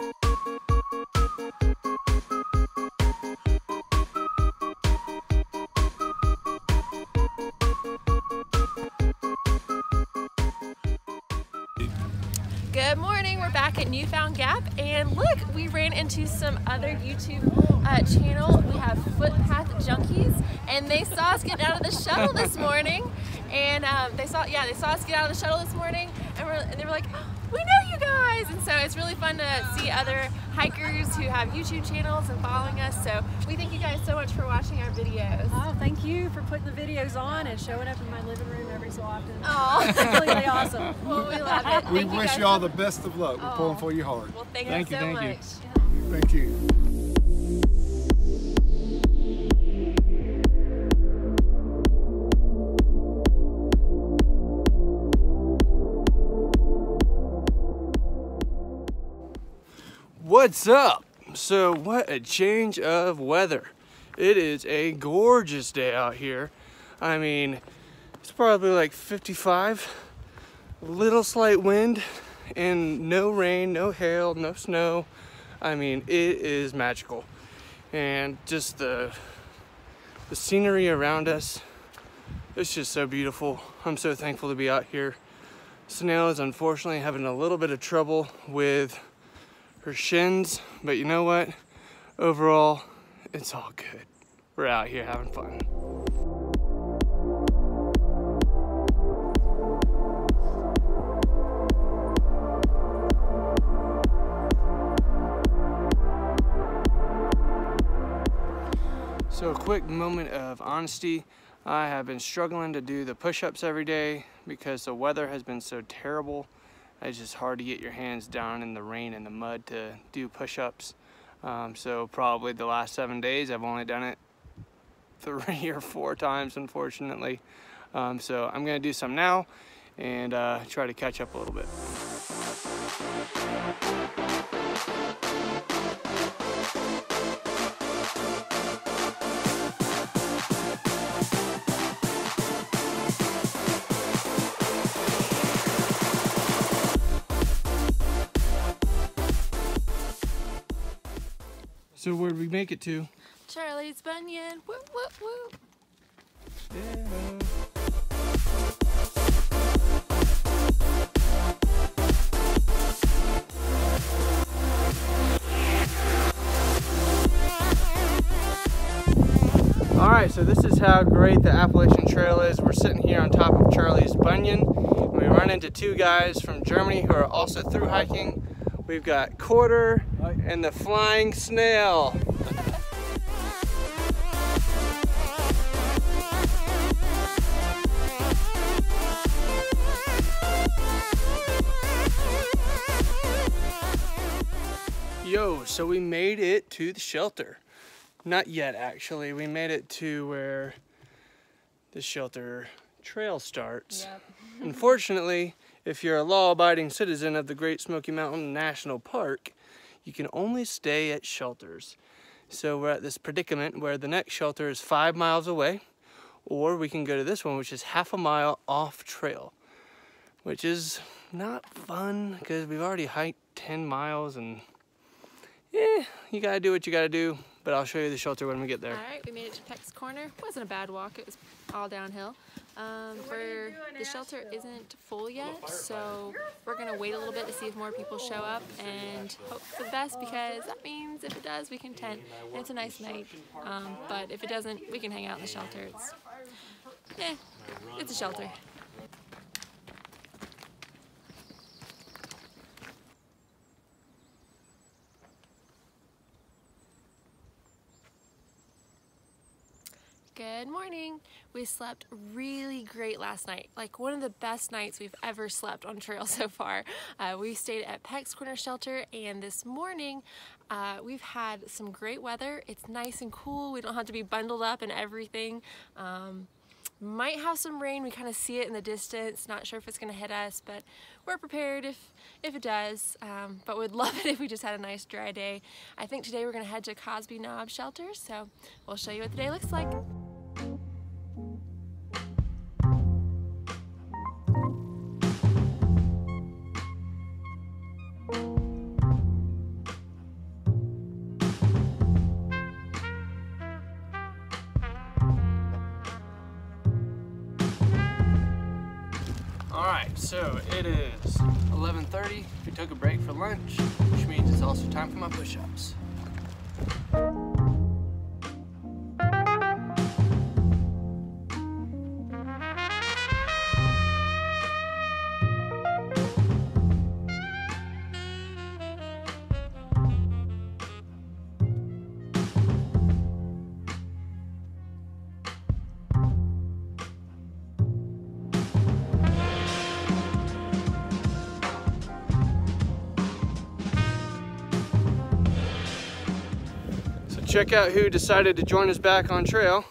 Good morning, we're back at Newfound Gap, and look, we ran into some other YouTube channel. We have Footpath Junkies, and they saw us getting out of the shuttle this morning, and they saw us get out of the shuttle this morning, and they were like, oh, we know you guys, and so it's really fun to see other hikers who have YouTube channels and following us. So we thank you guys so much for watching our videos. Oh, thank you for putting the videos on and showing up in my living room every so often. Oh, it's really awesome. Well, we love it. We wish you all the best of luck. We're pulling for you hard. Well, thank you so much. Thank you. What's up? So what a change of weather. It is a gorgeous day out here. I mean, it's probably like 55, little slight wind, and no rain, no hail, no snow. I mean, it is magical. And just the scenery around us, it's just so beautiful. I'm so thankful to be out here. Snail is unfortunately having a little bit of trouble with her shins, but you know what? Overall, it's all good. We're out here having fun. So a quick moment of honesty. I have been struggling to do the push-ups every day because the weather has been so terrible. It's just hard to get your hands down in the rain and the mud to do push-ups. So probably the last 7 days I've only done it 3 or 4 times, unfortunately. So I'm gonna do some now and try to catch up a little bit. So where did we make it to? Charlie's Bunion. Woo, woo, woo. Yeah. All right, so this is how great the Appalachian Trail is. We're sitting here on top of Charlie's Bunion, and we run into 2 guys from Germany who are also through hiking. We've got Quarter and the Flying Snail. Yo, so we made it to the shelter. Not yet, actually. We made it to where the shelter trail starts. Yep. Unfortunately, if you're a law-abiding citizen of the Great Smoky Mountain National Park, you can only stay at shelters. So we're at this predicament where the next shelter is 5 miles away, or we can go to this one, which is half a mile off trail, which is not fun because we've already hiked 10 miles and you gotta do what you gotta do, but I'll show you the shelter when we get there. All right, we made it to Pecks Corner. It wasn't a bad walk, it was all downhill. The shelter isn't full yet, so we're gonna wait a little bit to see if more people show up and hope for the best, because that means if it does, we can tent, and it's a nice night. But if it doesn't, we can hang out in the shelter. It's a shelter. Good morning. We slept really great last night, like one of the best nights we've ever slept on trail so far. We stayed at Pecks Corner shelter, and this morning we've had some great weather. It's nice and cool. We don't have to be bundled up and everything. Might have some rain. We kind of see it in the distance. Not sure if it's going to hit us, but we're prepared if it does. But we'd love it if we just had a nice dry day. I think today we're going to head to Cosby Knob shelter, so we'll show you what the day looks like. Alright, so it is 11:30. We took a break for lunch, which means it's also time for my push-ups. Check out who decided to join us back on trail.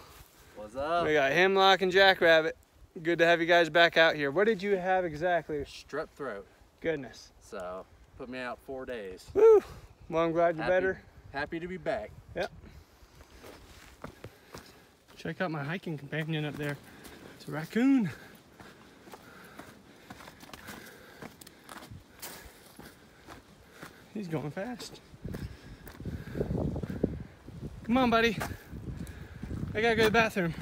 What's up? We got Hemlock and Jackrabbit. Good to have you guys back out here. What did you have exactly? Strep throat. Goodness. So, put me out 4 days. Woo! Well, I'm glad you're better. Happy to be back. Yep. Check out my hiking companion up there. It's a raccoon. He's going fast. Come on, buddy. I gotta go to the bathroom.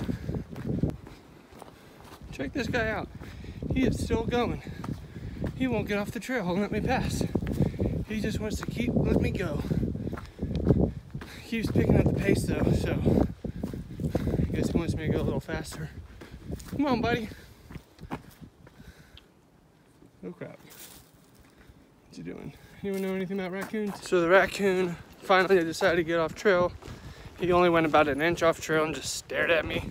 Check this guy out. He is still going. He won't get off the trail and let me pass. He just wants to keep letting me go. Keeps picking up the pace though, so I guess he wants me to go a little faster. Come on, buddy. Oh crap. What's he doing? Anyone know anything about raccoons? So the raccoon finally decided to get off trail. He only went about an inch off trail and just stared at me.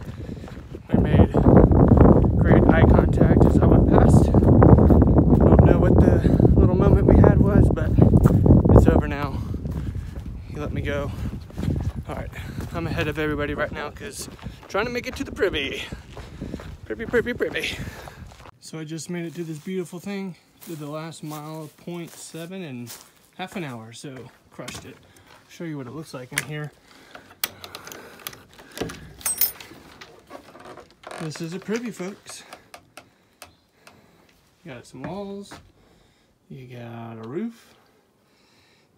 We made great eye contact as I went past. Don't know what the little moment we had was, but it's over now. He let me go. All right, I'm ahead of everybody right now because I'm trying to make it to the privy. Privy. So I just made it to this beautiful thing. Did the last mile of 0.7 in half an hour, so crushed it. I'll show you what it looks like in here. This is a privy, folks. You got some walls, you got a roof,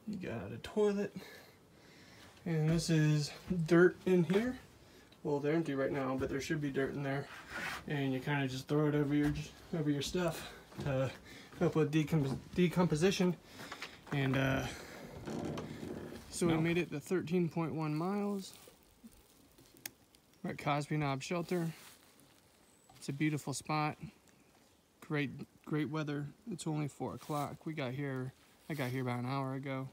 you got a toilet, and this is dirt in here. Well, they're empty right now, but there should be dirt in there. And you kind of just throw it over your stuff to help with decomposition. And so we made it to 13.1 miles. We're at Cosby Knob Shelter. It's a beautiful spot. Great weather. It's only 4 o'clock. I got here about an hour ago.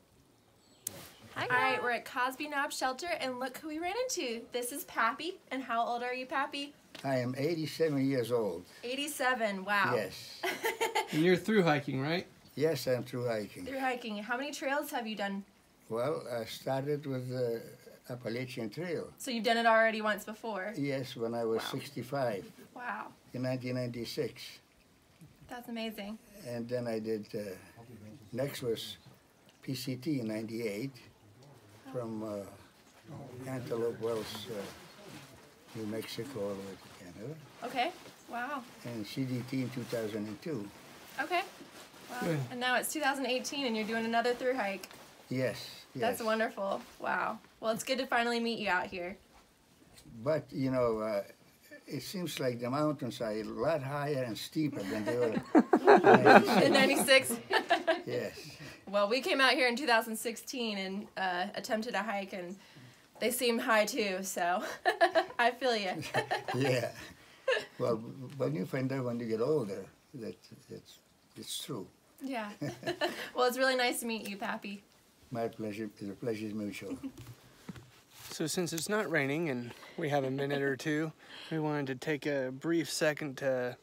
Hi. All right, we're at Cosby Knob Shelter, and look who we ran into. This is Pappy. And how old are you, Pappy? I am 87 years old. 87. Wow. Yes. And you're through hiking, right? Yes, I'm through hiking. Through hiking. How many trails have you done? Well, I started with the Appalachian Trail. So you've done it already once before? Yes, when I was 65. Wow. In 1996. That's amazing. And then I did, next was PCT in 98 from Antelope Wells, New Mexico, all the way to Canada. Okay. Wow. And CDT in 2002. Okay. Wow. Good. And now it's 2018 and you're doing another through hike. Yes. That's wonderful. Wow. Well, it's good to finally meet you out here. But, you know, it seems like the mountains are a lot higher and steeper than they were in 96? Yes. Well, we came out here in 2016 and attempted a hike, and they seem high too, so I feel you. Yeah. Well, when you find out when you get older that it's true. Yeah. Well, it's really nice to meet you, Pappy. My pleasure. The pleasure is mutual. So since it's not raining and we have a minute or two, we wanted to take a brief second to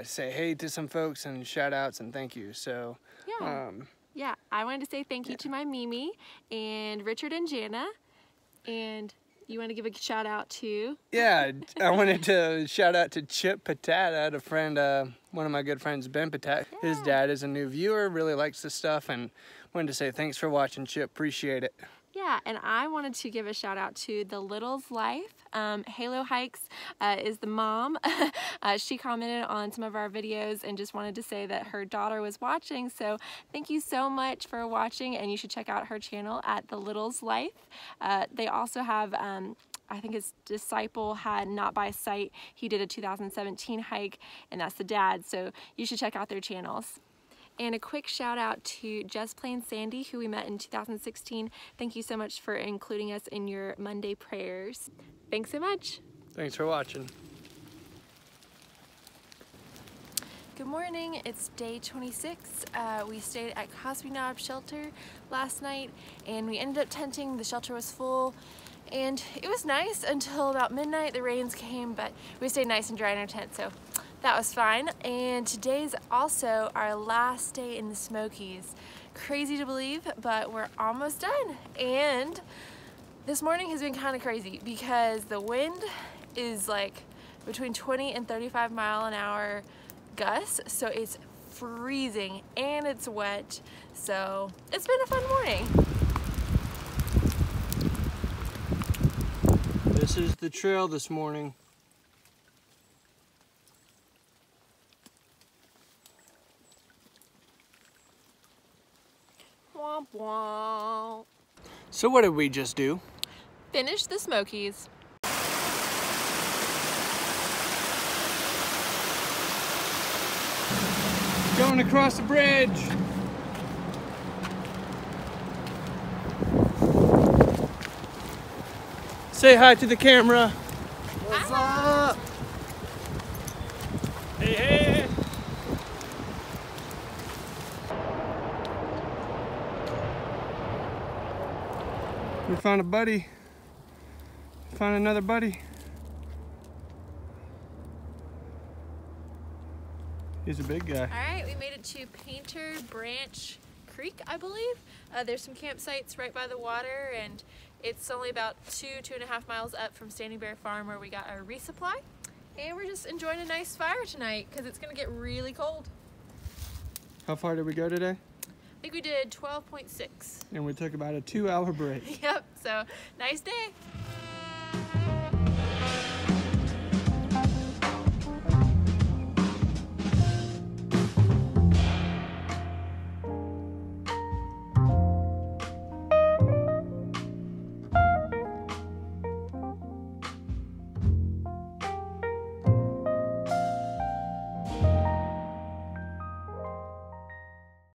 say hey to some folks and shout outs and thank you. So yeah, I wanted to say thank you to my Mimi and Richard and Jana. And you want to give a shout out to? Yeah, I wanted to shout out to Chip Patat, a friend, one of my good friends, Ben Patat. Yeah. His dad is a new viewer, really likes this stuff, and wanted to say thanks for watching, Chip. Appreciate it. Yeah, and I wanted to give a shout out to The Little's Life. Halo Hikes is the mom. She commented on some of our videos and just wanted to say that her daughter was watching. So thank you so much for watching, and you should check out her channel at The Little's Life. They also have I think his disciple had Not By Sight. He did a 2017 hike, and that's the dad, so you should check out their channels. And a quick shout out to Just Plain Sandy, who we met in 2016. Thank you so much for including us in your Monday prayers. Thanks so much. Thanks for watching. Good morning, it's day 26. We stayed at Cosby Knob shelter last night and we ended up tenting. The shelter was full and it was nice until about midnight. The rains came, but we stayed nice and dry in our tent, so that was fine. And today's also our last day in the Smokies. Crazy to believe, but we're almost done. And this morning has been kind of crazy because the wind is like between 20 and 35 mile an hour gusts, so it's freezing and it's wet, so it's been a fun morning. This is the trail this morning. Womp womp. So what did we just do? Finish the Smokies. Going across the bridge. Say hi to the camera. What's up? Hey, hey. We found a buddy. Found another buddy. He's a big guy. All right, we made it to Painter Branch Creek, I believe. There's some campsites right by the water, and it's only about 2.5 miles up from Standing Bear Farm where we got our resupply. And we're just enjoying a nice fire tonight because it's gonna get really cold. How far did we go today? I think we did 12.6. And we took about a 2-hour break. Yep, so nice day.